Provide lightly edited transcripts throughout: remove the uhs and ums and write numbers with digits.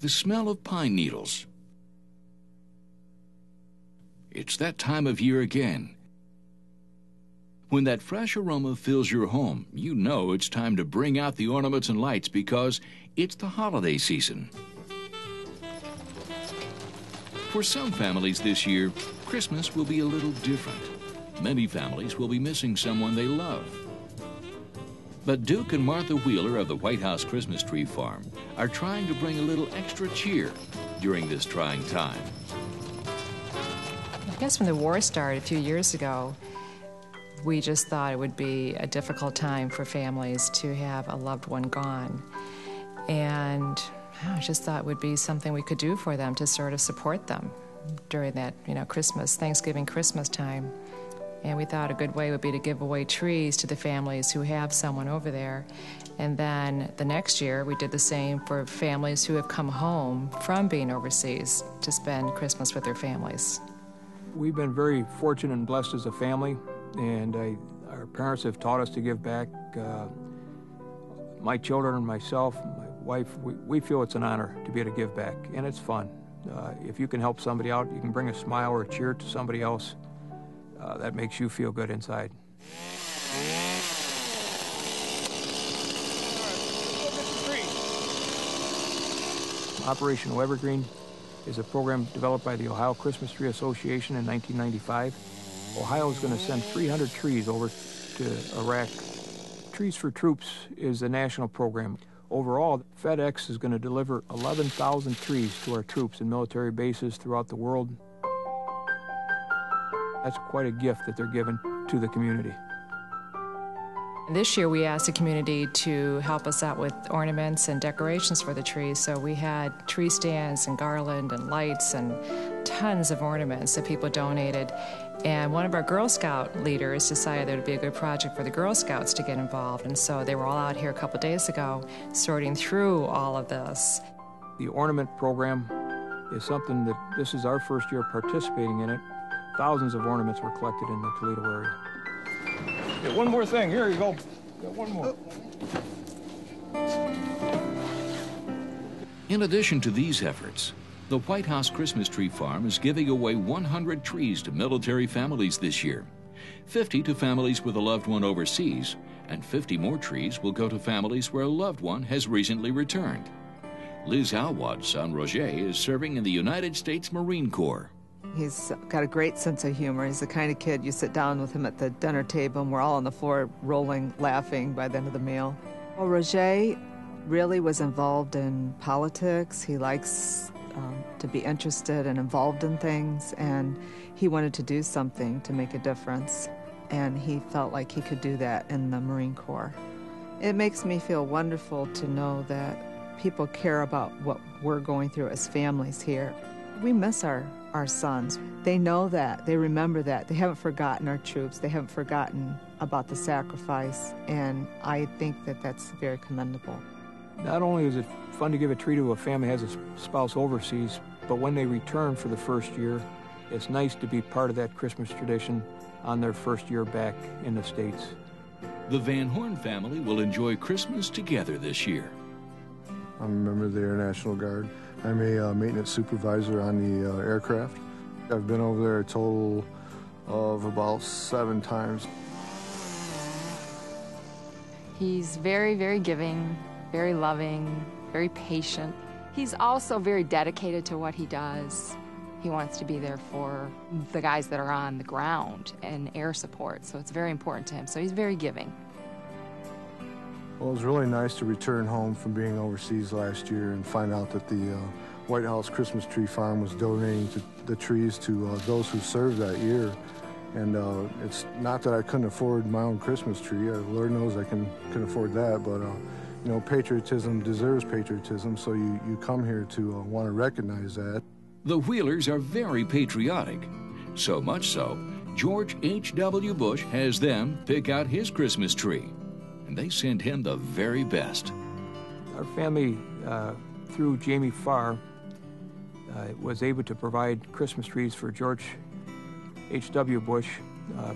the smell of pine needles. It's that time of year again. When that fresh aroma fills your home, you know it's time to bring out the ornaments and lights because it's the holiday season. For some families this year, Christmas will be a little different. Many families will be missing someone they love. But Duke and Martha Wheeler of the Whitehouse Christmas Tree Farm are trying to bring a little extra cheer during this trying time. I guess when the war started a few years ago, we just thought it would be a difficult time for families to have a loved one gone. And I just thought it would be something we could do for them to sort of support them during that, Christmas, Thanksgiving, Christmas time. And we thought a good way would be to give away trees to the families who have someone over there. And then the next year, we did the same for families who have come home from being overseas to spend Christmas with their families. We've been very fortunate and blessed as a family, and our parents have taught us to give back. My children and myself, my wife, we feel it's an honor to be able to give back, and it's fun. If you can help somebody out, you can bring a smile or a cheer to somebody else, that makes you feel good inside. Operational Evergreen is a program developed by the Ohio Christmas Tree Association in 1995. Ohio is going to send 300 trees over to Iraq. Trees for Troops is a national program. Overall, FedEx is going to deliver 11,000 trees to our troops in military bases throughout the world. That's quite a gift that they're giving to the community. This year we asked the community to help us out with ornaments and decorations for the trees, so we had tree stands and garland and lights and tons of ornaments that people donated. And one of our Girl Scout leaders decided that it would be a good project for the Girl Scouts to get involved, and so they were all out here a couple days ago sorting through all of this. The ornament program is something that this is our first year participating in it. Thousands of ornaments were collected in the Toledo area. Yeah, one more thing. Here you go. Got one more. In addition to these efforts, the Whitehouse Christmas Tree Farm is giving away 100 trees to military families this year, 50 to families with a loved one overseas, and 50 more trees will go to families where a loved one has recently returned. Liz Alwad's son, Roger, is serving in the United States Marine Corps. He's got a great sense of humor. He's the kind of kid you sit down with him at the dinner table and we're all on the floor rolling, laughing by the end of the meal. Well, Roger really was involved in politics. He likes to be interested and involved in things, and he wanted to do something to make a difference, and he felt like he could do that in the Marine Corps. It makes me feel wonderful to know that people care about what we're going through as families here. We miss our sons. They know that. They remember that. They haven't forgotten our troops. They haven't forgotten about the sacrifice, and I think that that's very commendable. Not only is it fun to give a tree to a family that has a spouse overseas, but when they return for the first year, it's nice to be part of that Christmas tradition on their first year back in the States. The Van Horn family will enjoy Christmas together this year. I'm a member of the Air National Guard. I'm a maintenance supervisor on the aircraft. I've been over there a total of about 7 times. He's very, very giving, very loving, very patient. He's also very dedicated to what he does. He wants to be there for the guys that are on the ground and air support, so it's very important to him. So he's very giving. Well, it was really nice to return home from being overseas last year and find out that the Whitehouse Christmas Tree Farm was donating the trees to those who served that year. And it's not that I couldn't afford my own Christmas tree. Lord knows I can afford that, but you know, patriotism deserves patriotism, so you come here to want to recognize that. The Wheelers are very patriotic, so much so, George H.W. Bush has them pick out his Christmas tree, and they send him the very best. Our family, through Jamie Farr, was able to provide Christmas trees for George H.W. Bush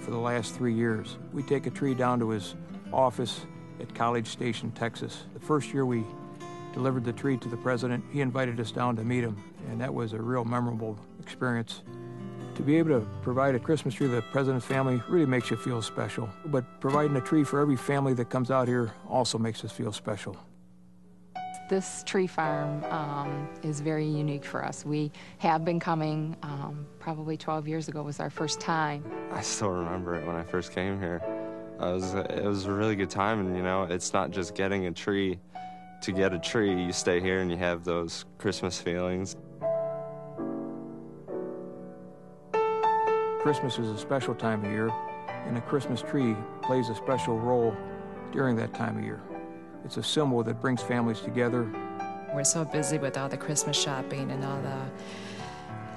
for the last 3 years. We take a tree down to his office at College Station, Texas. The first year we delivered the tree to the president, he invited us down to meet him, and that was a real memorable experience. To be able to provide a Christmas tree to the president's family really makes you feel special. But providing a tree for every family that comes out here also makes us feel special. This tree farm is very unique for us. We have been coming, probably 12 years ago was our first time. I still remember it when I first came here. It was a really good time, and you know, it's not just getting a tree to get a tree. You stay here and you have those Christmas feelings. Christmas is a special time of year, and a Christmas tree plays a special role during that time of year. It's a symbol that brings families together. We're so busy with all the Christmas shopping and all the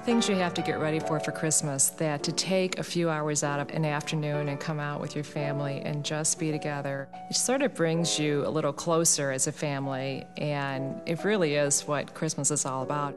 things you have to get ready for Christmas that to take a few hours out of an afternoon and come out with your family and just be together, it sort of brings you a little closer as a family, and it really is what Christmas is all about.